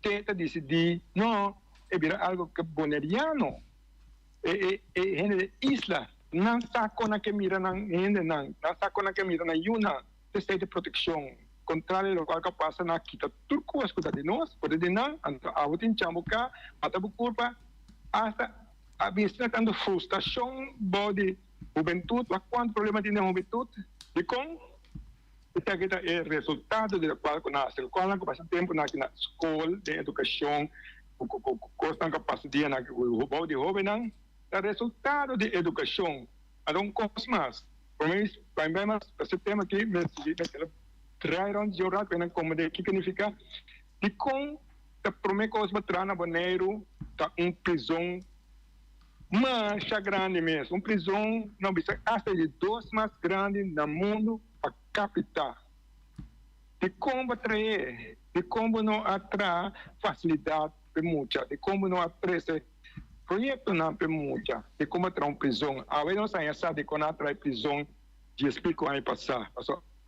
tenta decidir, não, é virar algo que boneriano, gente de isla, não saco na que mira na gente, não saco na que mira na yuna, de proteção, contrário do qual que passa na quita, turco as coisas de nós, pode de não, a outra chambuca, mata culpa, hasta a vista tanto frustração, body, juventude, quanto problema tem na juventude, e com kita é resultado do qual nasce, o qual passa tempo na escola de educação, custa capacidade na o de jovem, é resultado de educação. Então, cosmas, por mim, vai mais esse tema aqui, me trai onde eu rato, como de que significa, e com a primeira coisa que traz na Bonaire, tá prisão mais grande mesmo, prisão, não bisa, hasta de duas mais grandes no mundo para captar. De como atrair, de como não atrai facilidade para muita, de como não atrai projeto não para muita, de como atrai prisão. A vezes nós ainda sabe de como atrai prisão, de explico aí passar.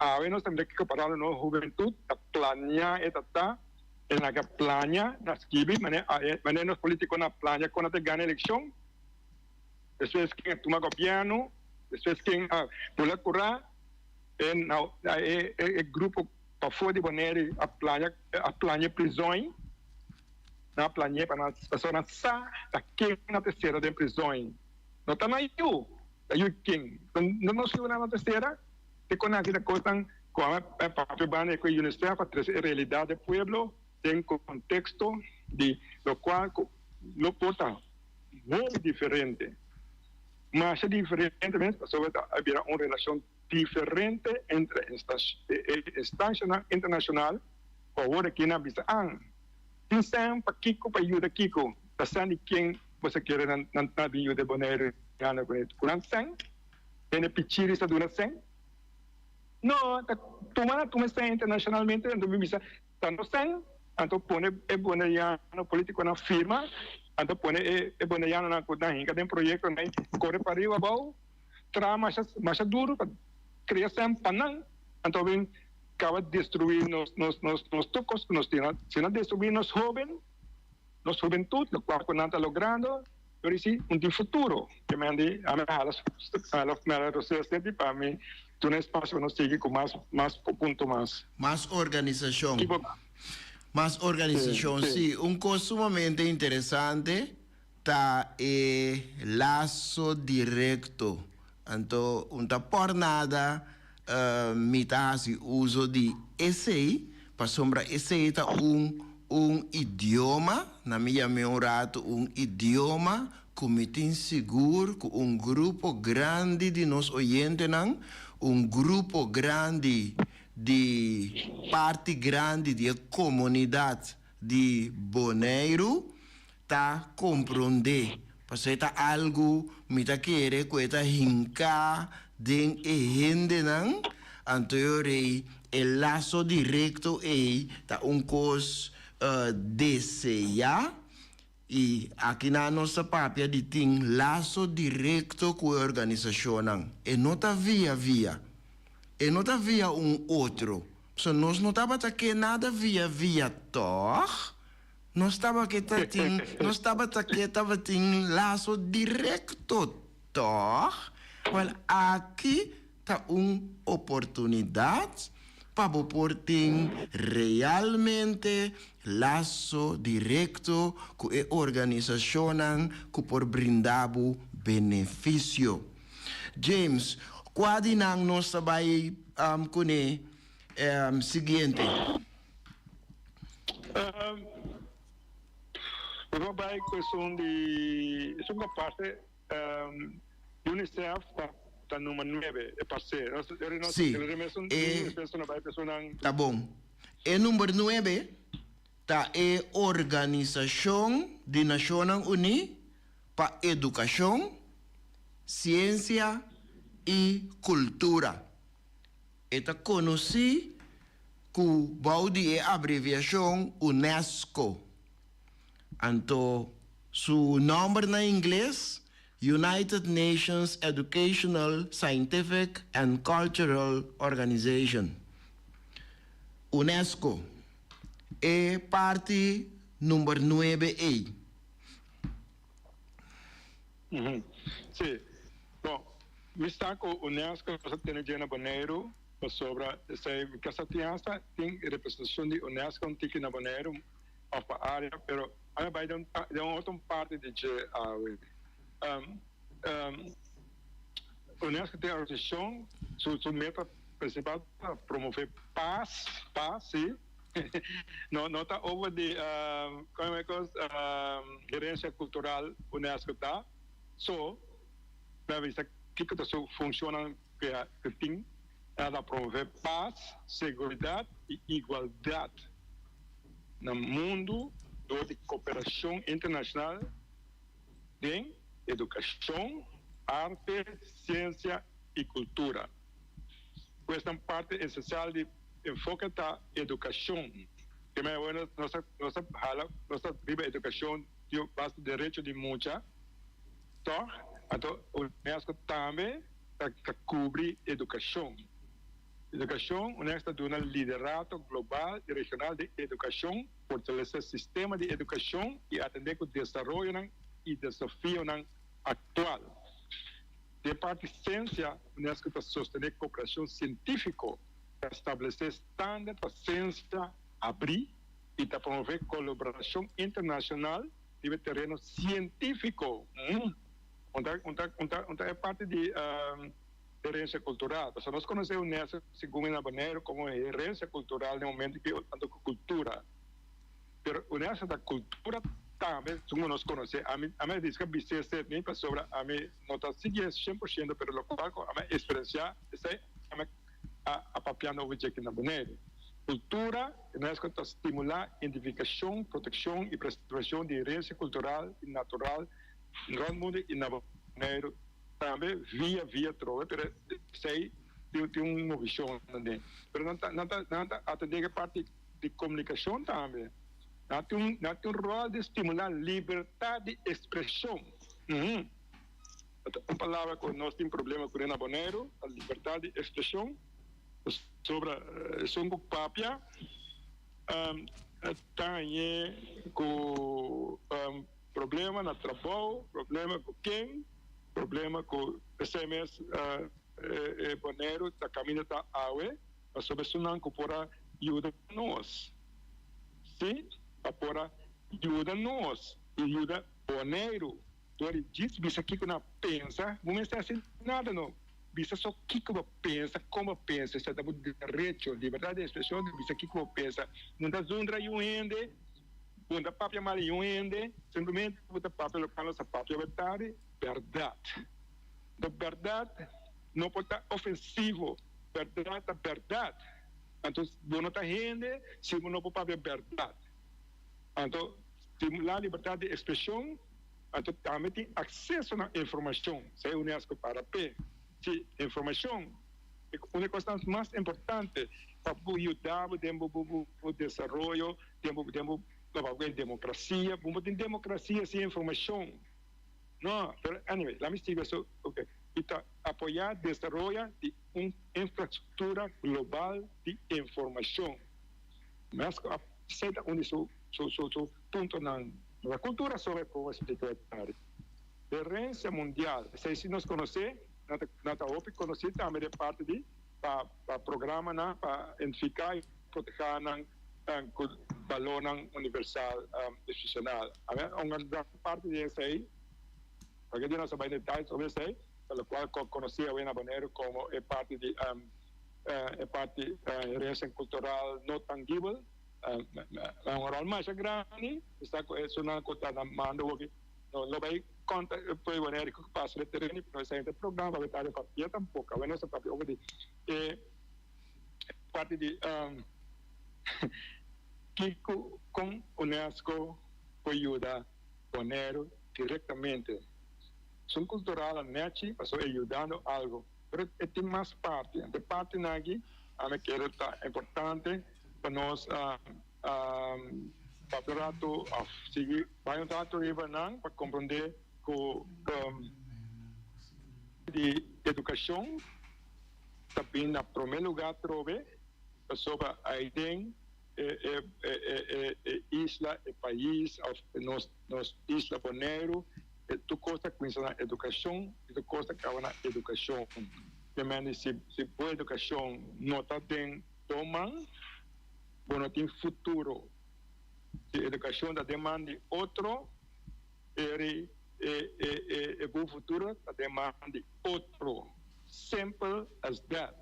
A vezes nós temos que comparar na juventude, a planear e tá, e na planear, nas kibi, mas nós políticos na planear quando te ganha eleição. Después quem toma governo, después quem pula curar, e grupo para fora de Bonaire a planear prisões, na planear para as pessoas sa aqui na terceira de prisões. Não está na EU, da EU quem, não se na terceira, te conhece da coisa com a papel bane com a Unicef para trazer a realidade do povo, em contexto de lo qual lo porta muito diferente. Mas é diferente mesmo, haverá uma relação diferente entre instância internacional, agora aqui na Bisa, pensam para Kiko, para ajuda Kiko, pensando quem você quer na ajuda de Bonaire, curang sang, tem pichir essa dura sang, não, toma sang internacionalmente, então Bisa, tanto sang, então põe Bonaireano político na firma, então põe Bonaireano na hinca de projeto, corre para arriba, bom, trama mais duro, criação panang, então vem acaba de destruir nos tocos, se não destruir nos jovens, nos juventude, lo cual não está logrando, pero sí, un futuro, que me han dicho, a los sempre para mí, tu un espacio nos sigue con más punto más. Más organización. Más organización, sí. Un cosa sumamente interesante está el lazo directo. Entonces, un por nada, mitad uso de ese, para sombra ese está un idioma, na minha rato, un idioma que tem seguro, que un grupo grande de nos oyentes, un grupo grande de parte grande de comunidade de Bonaire tá compreender, porque tá algo me tá querer que tá hinca den gente não, anterior el laço direto tá cos desejar e aqui na nossa papia de tem laço direto com a organização e não tá via e não tá via outro. So, nós não estava aqui nada via tor. Nós estava aqui tava tem laço direto tor. Well, aqui tá oportunidade para pôr realmente laço direto com a organização que por brindar benefício. James, qual nang nós sabay kune seguinte? Uma baik questão de isso uma parte UNICEF tá número 9 é parceiro. Sim. Tá bom. E número 9 tá a Organização de Nações Unidas para Educação, Ciência e Cultura. Esta conheci com a abreviação UNESCO. Então, seu nome na inglês, United Nations Educational, Scientific and Cultural Organization. UNESCO é parte número 9A. Sí. Bom, o Estado UNESCO tem de Bonaire sobre essa criança tem representação de UNESCO aqui na Bonaire a área, pero a vai de outra parte de UNESCO tem a organização, sua meta principal é promover paz, sim. Não está over de como é que gerência cultural UNESCO tá, para ver que funciona que tem para promover paz, segurança e igualdade no mundo de cooperação internacional em educação, arte, ciência e cultura. Esta parte essencial de enfoque da educação. Que é bueno, nossa educação de base de direito de muita. Então, o UNESCO também cobre educação. Educação, o UNESCO dá um liderado global e regional de educação, fortalecer o sistema de educação e atender com o desenvolvimento e desafio atual. De parte de ciência, o UNESCO está sostener cooperação científica, para estabelecer estándares para ciência, abrir e para promover colaboração internacional no terreno científico. Onde é parte de herança cultural. Então, nós conhecemos nessa segunda maneira como herança cultural no momento que anda com cultura. Mas a herança da cultura também, como nós conhecemos, a minha diz que BCC nem para sobre a minha não está seguindo 100%, mas local a minha experiência a papiando o aqui na Bonaire. Cultura, nós está estimular identificação, proteção e preservação de herança cultural e natural no mundo e na Bonaire também via trova, pero sei tem uma visão também. Mas não está atender a parte de comunicação também. Não tem um rol de estimular liberdade de expressão. Uma palavra que nós temos problema com na Bonaire, a liberdade de expressão sobre songo papia tem com problema na trabalho, problema com quem, problema com SMS Bonaire, da caminho da água, sobre isso não para ajuda nós. Sim, para ajuda nós, ajuda Bonaire. Então, diz, isso aqui que não pensa, não está assim nada, não. Bisa só que pensa, como pensa, se dá direito, liberdade de expressão, bisa que pensa, não dá zundra e ende, não dá papel mal e ende, simplesmente não dá papel local, essa papel verdade. Da verdade não pode estar ofensivo, verdade. Então, não está rende, se não pode papel verdade. Então, estimular a liberdade de expressão, então também tem acesso à informação, se é UNESCO para P. Sí, informação é uma coisa mais importante para ajudar o desenvolvimento, a democracia. Vamos ter democracia sem informação. Não, mas, anyway, a investigação, ok. Então, apoiar o desenvolvimento de uma infraestrutura global de informação. Mas, aceita onde seu ponto na cultura sobre como explicar. Herança mundial, se nós conhecemos, nata OPI conhecido também de parte de para programa para identificar e proteger o valor universal institucional. Uma grande parte disso aí, porque nós sabemos detalhes sobre isso aí, pelo qual conheci a Buena Bonaire como parte de herança cultural não tangível, um rol mais grande, está isso não conta na mando aqui, não vai conta foi Bonaire que passa o terreno, nós saímos do programa, vai estar papel tampouco, vai nossa papel de parte de que com UNESCO ajuda Bonaire diretamente. São cultural a NET passou ajudando algo, mas tem mais parte. De parte aqui, a minha quero tá importante para nós para seguir, vai um trato para compreender de educação também na primeiro lugar trove sobre a ideia isla, país, nos isla Bonaire, tu costa com a educação, e tu costa com a educação. Também se boa educação não tem toma, não tem futuro. Se a educação da demanda outro, bom futuro da demanda outro. Simple as that.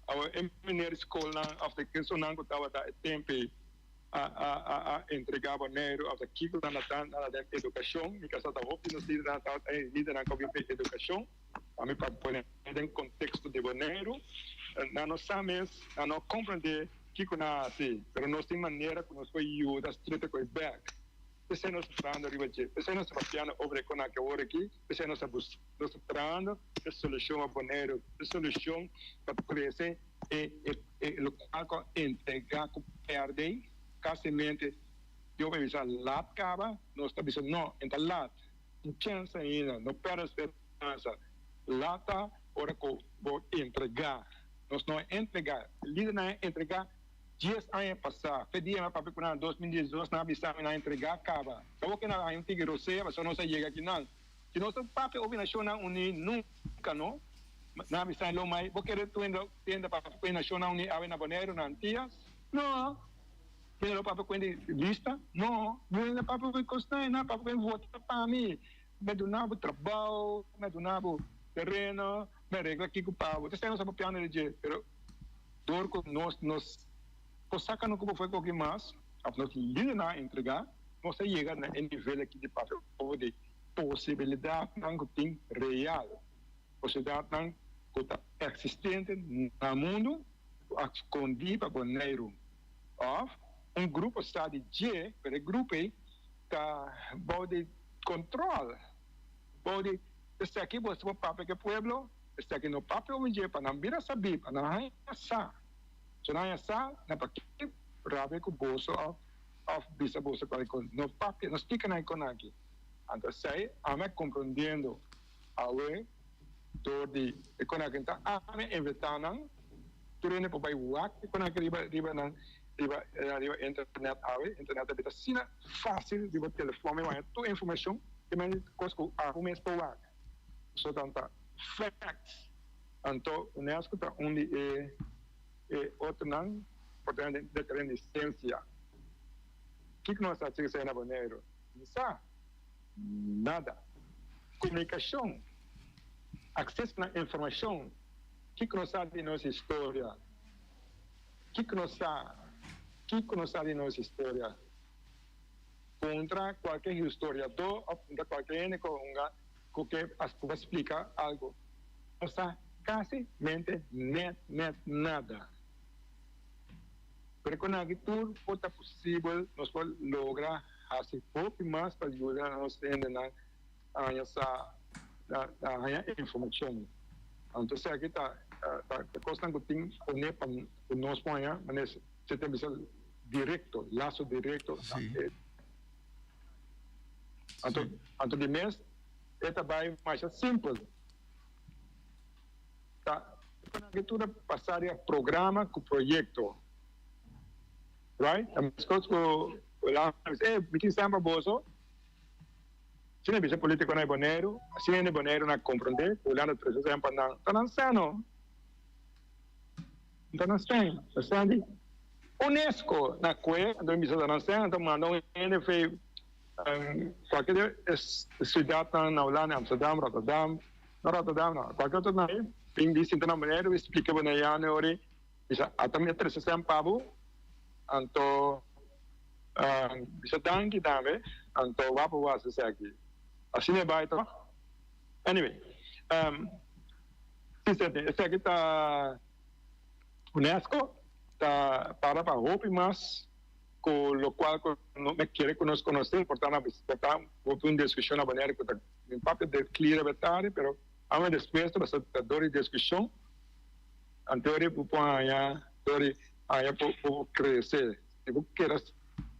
Our engineer escola, after que so nango tawa da tempo a entregar Bonaire, after que na educação, me casa da hope nos líder na educação, a mim para pôr em contexto de Bonaire, não sabemos, não compreender que na assim, pero nós tem maneira que nós foi ajuda straight com back. Você não está falando de você, você não está falando sobre com a que hora aqui, você não está falando de solução a Bonaire, de solução para crescer e local entregar com perde, casemente eu vejo já lá acaba, nós está dizendo não, então lá, não chance ainda, não perde esperança, lá tá hora que vou entregar, nós não entregar, líder não entregar 10 anos passar, pedia para procurar 2018 na avisar na entregar acaba. Só que na antiga Roseia, mas não se chega aqui não. Se nós papel ouvir nacional uni nunca não. Na avisar lo mais, vou querer tu ainda para nacional uni ave na Bonaire na Antillas? Não. Quer o papel com lista? Não. Não ainda papel com costa, não papel com voto para mim. Me donava trabalho, me donava terreno, me regla aqui com o pavo. Você não sabe piano de, pero dor com nós saca no como foi com que mais, a nós líder na entregar, nós chega na nível aqui de papel de possibilidade não tem real, possibilidade não está existente no mundo, escondido para Bonaire, grupo está de G, pero grupo está de controle, pode estar aqui você vai papel que pueblo, está aqui no papel onde para não vir a saber, para não passar. So na essa na pakit rabe ko bolso of bisa bolso para no papel no stick na iconaki ando sei ame compreendendo awe do di iconaki ta ame invitanan turene po bai wak iconaki riba internet awe internet bita sina fácil riba telefone vai tu informação que me cosco arrumes po wak so tanta facts anto UNESCO ta only outro não, portanto, de ter licença. O que nós fazemos na Bonaire? Não sabe? Nada. Comunicação, acesso à informação. O que nós sabemos de nossa história? O que nós sabemos de nossa história? Contra qualquer historiador, contra qualquer que explica algo. Não sabe casi nada. Pero con agricultura pode possível nós podemos lograr fazer pouco mais para ajudar nós a essa informação. Então se aqui está costando tem o nosso ponha, mas se tem visão direto, laço direto. Então de mês esta vai mais simples. Tá, a agricultura passaria programa com projeto. Right? As coisas que lá, me quis sempre bozo. Se não é político na Bonaire, se não é Bonaire na compreender, o lá no trecho sempre não, tá não sendo. Então não tem, sabe? UNESCO na coe, então me não sendo, então mandou ele fez qualquer cidade na Holanda, Amsterdam, Rotterdam, qualquer outra na Ping di sinta na Bonaire, explica Bonaire ori, bisa atam ya 300 pabu, anto bisa dangi dame, anto wapu wasa saki. Asine ba ito? Anyway, essa aqui tá UNESCO, tá para hope mas, com o qual não me quer que nos conhecer, portanto, está uma discussão na Bonaire que tá em papel de clear betare, pero ama depois da dor e discussão, anterior para aí para crescer. Se você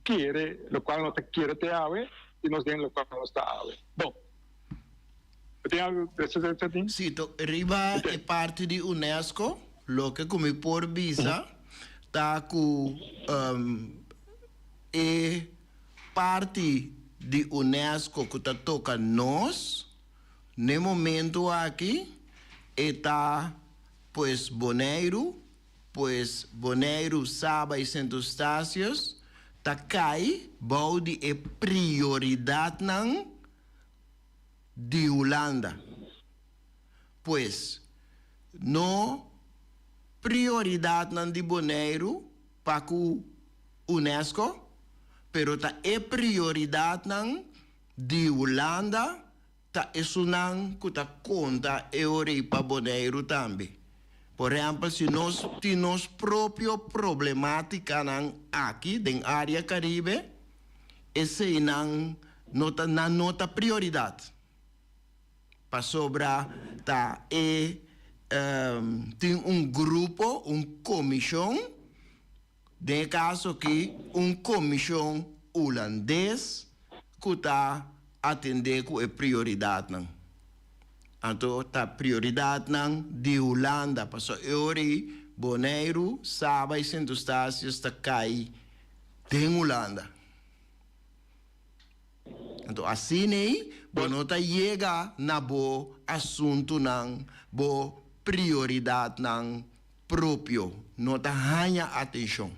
quer, o qual não quer ter ave, e nos den o qual não está ave. Bom, tem algo desse assim? Sim, arriba é parte de UNESCO, lo que como por visa, tá com é parte de UNESCO que está toca nós, no momento aqui, está, pues, Bonaire, Saba e Santo Estácios, tá cai, balde é prioridade não de Holanda. Pois, no prioridade não de Bonaire para o UNESCO, pero tá é prioridade não de Holanda, tá isso não que tá conta Europa Bonaire também. Por exemplo, se nós temos própria problemática aqui, na área Caribe, esse não nota na nota prioridade. Para sobrar, tem grupo, comissão, de caso que comissão holandês que está atendendo com a prioridade. Então, a prioridade de Holanda, passou Euri, Bonaire, Saba e Santo Estácios está cai em Holanda. Então, assim aí, não chega na boa assunto boa prioridade próprio, não ganha atenção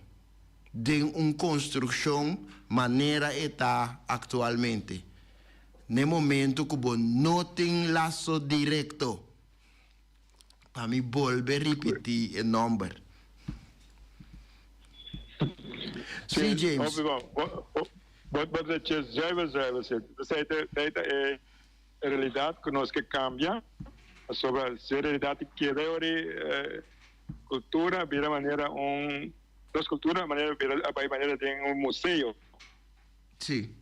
de uma construção maneira está atualmente. No momento que você não tem laço direto, para mim volver a repetir o número. Sim, James. Wat je zuiver zegt. Dus het is een realidade que nós que cambia sobre a realidade que é cultura vira maneira das culturas maneira de museu. Sim.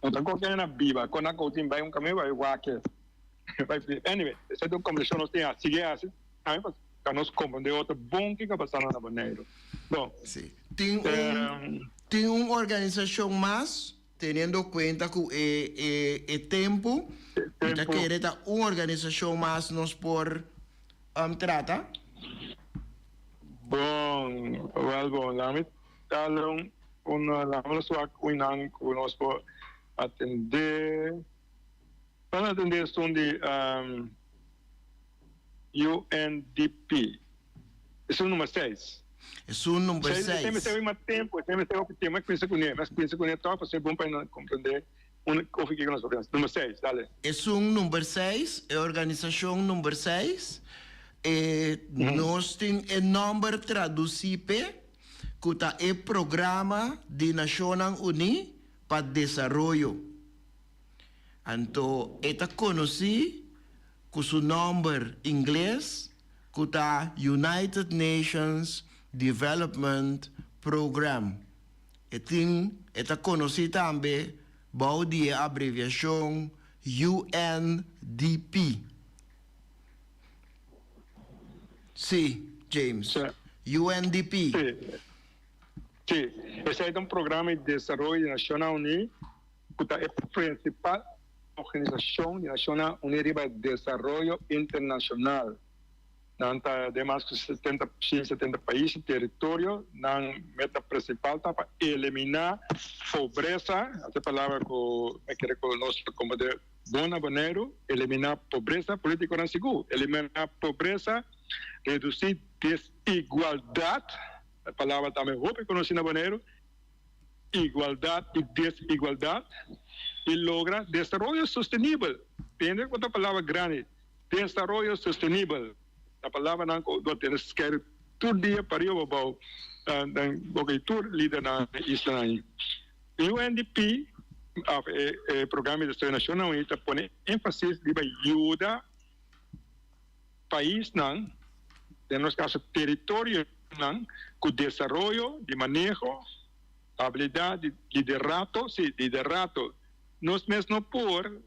Então qualquer na viva, quando a coisa vai caminho vai waque. Anyway, essa é uma conversa nós tem a seguir assim, para nós compreender outro bom que está passando na Bonaire. Bom, sim. Tem uma organização mais, tendo em conta que é tempo, então querer uma organização mais nos por trata? Bom, vamos dar uma sua cuidado que nós por atender, para atender são de UNDP, esse é o número 6. É o número 6. Tem mais tempo, mas pensa com ele, para ser bom para compreender o que nós fazemos. Número 6, dale. É o número 6, é a organização número 6. Nós temos o número traduzido, que é o Programa de Nações Unidas para Desenvolvimento. Então, é conhecido com o número em inglês, que é United Nations Development Program. É conhecido também por a abreviação UNDP. Sim, James. Sí. UNDP. Sim. Esse é um programa de desenvolvimento de Nações Unidas, que é a principal organização de Nações Unidas para Desenvolvimento Internacional. De mais de 70 países, território, na meta principal para eliminar pobreza, essa palavra que eu quero que nós como de Bonaire, eliminar pobreza política não seguro, eliminar pobreza, reduzir desigualdade, a palavra também roupa conhecida na Bonaire, igualdade e desigualdade, e logra desenvolvimento sustentável. Entende quanta palavra grande? Desenvolvimento sustentável. A palavra não temos que todo dia para eu vou porque todo líder na isla aí. O UNDP, o Programa de Nações Unidas, põe ênfase para ajuda país não, em nosso caso território não, com desenvolvimento, de manejo, habilidade, liderato. Nós mesmos não por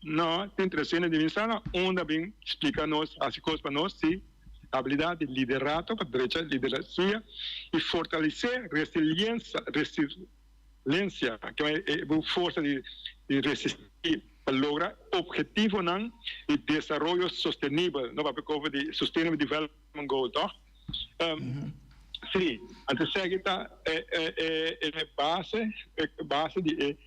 não tem trezentas dimensões onde bem explica-nos as coisas para nós, sim, habilidade de liderato, para direita liderança e fortalecer resiliência, que é a força de resistir para lograr objetivo não de desenvolvimento sustentável, não para de Sustainable Development Goal, tá? Sim, antes de seguir base de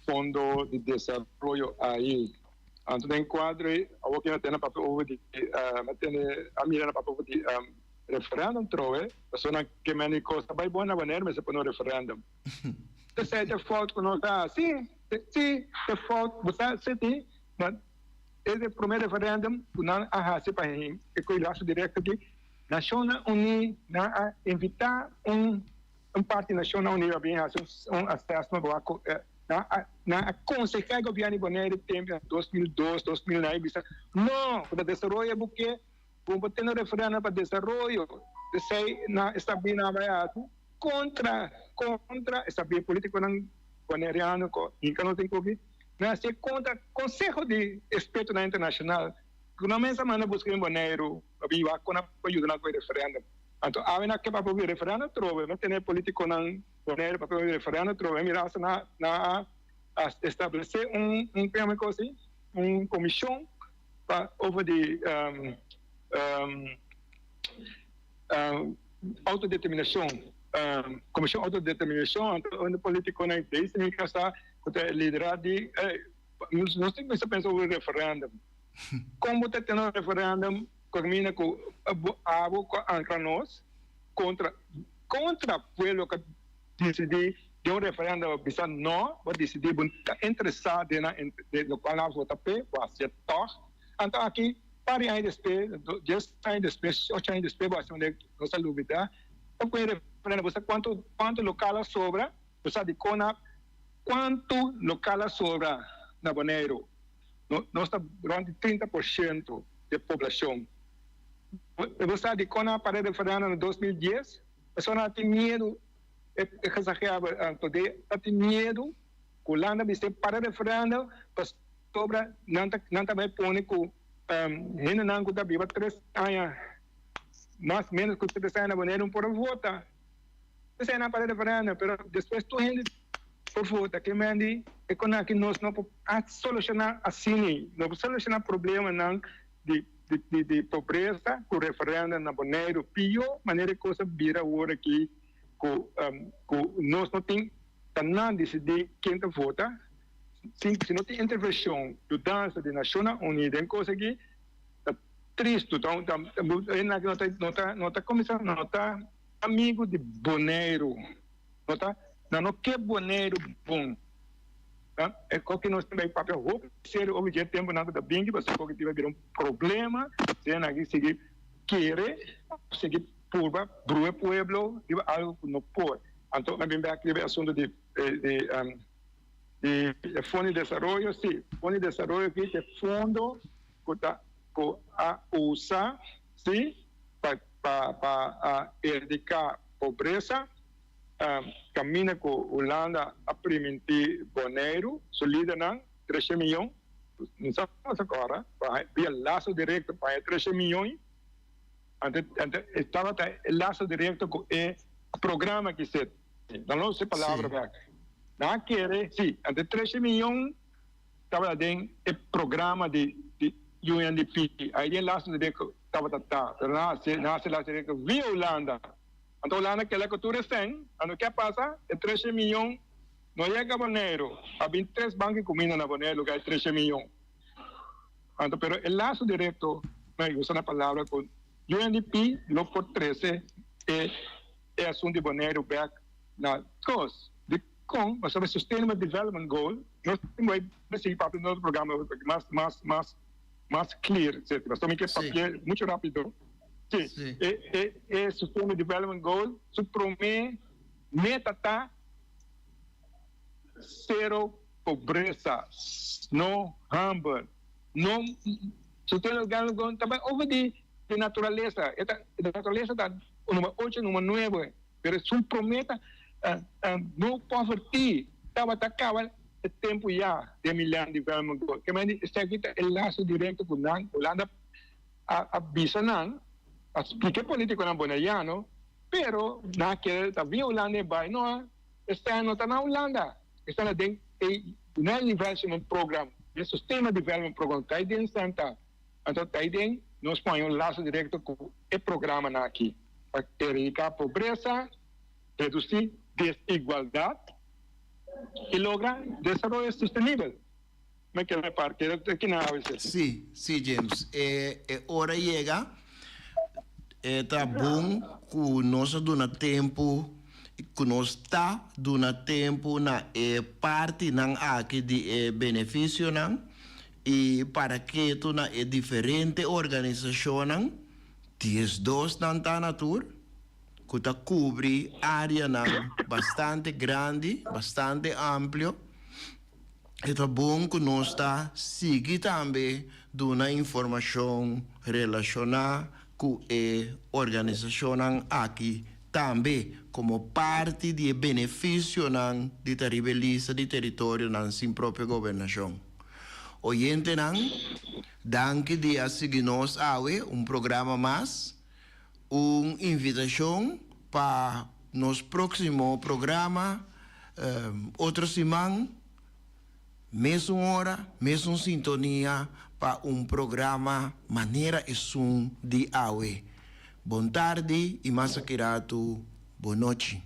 fundo de desenvolvimento aí. Antes de enquadro, eu quero ter na papel de a mira na papel de referendum trove, pessoa que me costa vai boa na maneira, mas é para no referendum. Se é de foto que não está, sim, de foto, você tem, mas esse primeiro referendum, não há se para ele, que foi laço direto aqui. Nações Unidas na invitar parte Nações Unidas a vir a acesso na aconselhar o governo Bonaire em 2002, 2009, não, para desenvolver porque vamos ter um referendo para desenvolver, sei na estabilidade contra estabilidade política bonaireano que não tem Covid, mas é contra Conselho de Respeito Internacional. Na mesma semana busquei Bonaire, para ajudar com o referendo. Então, há uma que para o referendo trove, mas tem político na Bonaire para o referendo trove, mirar na estabelecer uma comissão para over de autodeterminação, comissão de autodeterminação, onde político na ideia tem que estar liderar de nós temos que pensar sobre o referendo. Como está tendo um referendum combina com a nós contra o povo que decidir de um referendo bisa não vai decidir interessado no qual nós vamos ter vai ser toque. Então aqui para aí depois 10 anos depois 8 anos depois vai ser nossa dúvida o referendo você quanto local sobra você de cona quanto local sobra na Bonaire. Nós estamos durante 30% da população. Você sabe quando a parede referendo em 2010, a pessoa tem medo, tem medo, que o Holanda vai ser parede referendo, sobre não também põe que ainda não está viva 3 anos, mais ou menos que 3 anos na Bonaire, não pode votar. Você é na parede referendo, mas depois tu ainda por votar, que mande que nós não podemos solucionar assim, não podemos solucionar problema não de pobreza com referendo na Bonaire, pior maneira que coisa vira agora aqui, nós não tem não decidir quem te vota, se não tem intervenção do dança de Nações Unidas, tem coisa aqui triste, não está começando, não está amigo de Bonaire, não está não que Bonaire bom. É que nós temos papel roupa, ser objeto tempo nada da bing, você pode ter um problema, se aqui seguir querer, seguir purba, brua pueblo, algo não pode. Então, a minha aqui é assunto de fundo de desenvolvimento, sim, fundo de desenvolvimento aqui é fundo que a USA, sim, para erradicar pobreza. Caminha com a Holanda a permitir Bonaire, solida não, 13 milhões, não sabemos agora, via laço direto para 13 milhões, estava o laço direto com o programa que se, não sei palavra, não quer, sim, até 13 milhões, estava dentro do programa de UNDP, aí o laço direto estava nasce laço direto via Holanda. Então, lá naquela cultura tem, o que passa é 13 milhões, não chega a Bonaire, há 23 bancos de comida na Bonaire, lugar de 13 milhões. Então, pero el laço direto, me usa a palavra com UNDP, lo por 13, é assunto de Bonaire, back na cost, de com, mas sobre Sustainable Development Goal, nós temos esse papel no programa mais clear, etc. Mas também que papel muito rápido. Sim. E Sustainable Development Goal, se promete meta zero pobreza, no hambre, não Sustainable Development Goal também houve de natureza, a natureza está número 8, número 9, mas se promete não poverty, estava acabando o tempo já de Millennium Development Goal, que mais está aqui o laço direto com a Holanda avisa não expliqué político na Bonaiano, pero na que via Holanda vai não está não está na Holanda, está na dentro na Investment Program, o Sustainable Development Program, está dentro Santa, então está dentro nós põe laço direto com o programa na aqui. para erradicar a pobreza, reducir desigualdad y lograr desarrollo sostenible. Me queda parte de que nada a veces. Sí, sí, James. Hora llega, tá bom que nós dona tempo, que nós está dona tempo na parte não aqui de benefício não, e para que tu na diferente organização não, ties dois não tá na tour, que tá cobre área não bastante grande, bastante amplo. É bom que nós está seguir também dona informação relacionada com a organização aqui também como parte de benefício de terrivelista de território na sua própria governação. Oyente não, danke de a seguir nós programa mais, uma invitação para nosso próximo programa, outra semana, mesma hora, mesma sintonia para programa Maneira e Som de Aue. Boa tarde e masakiratu, boa noite.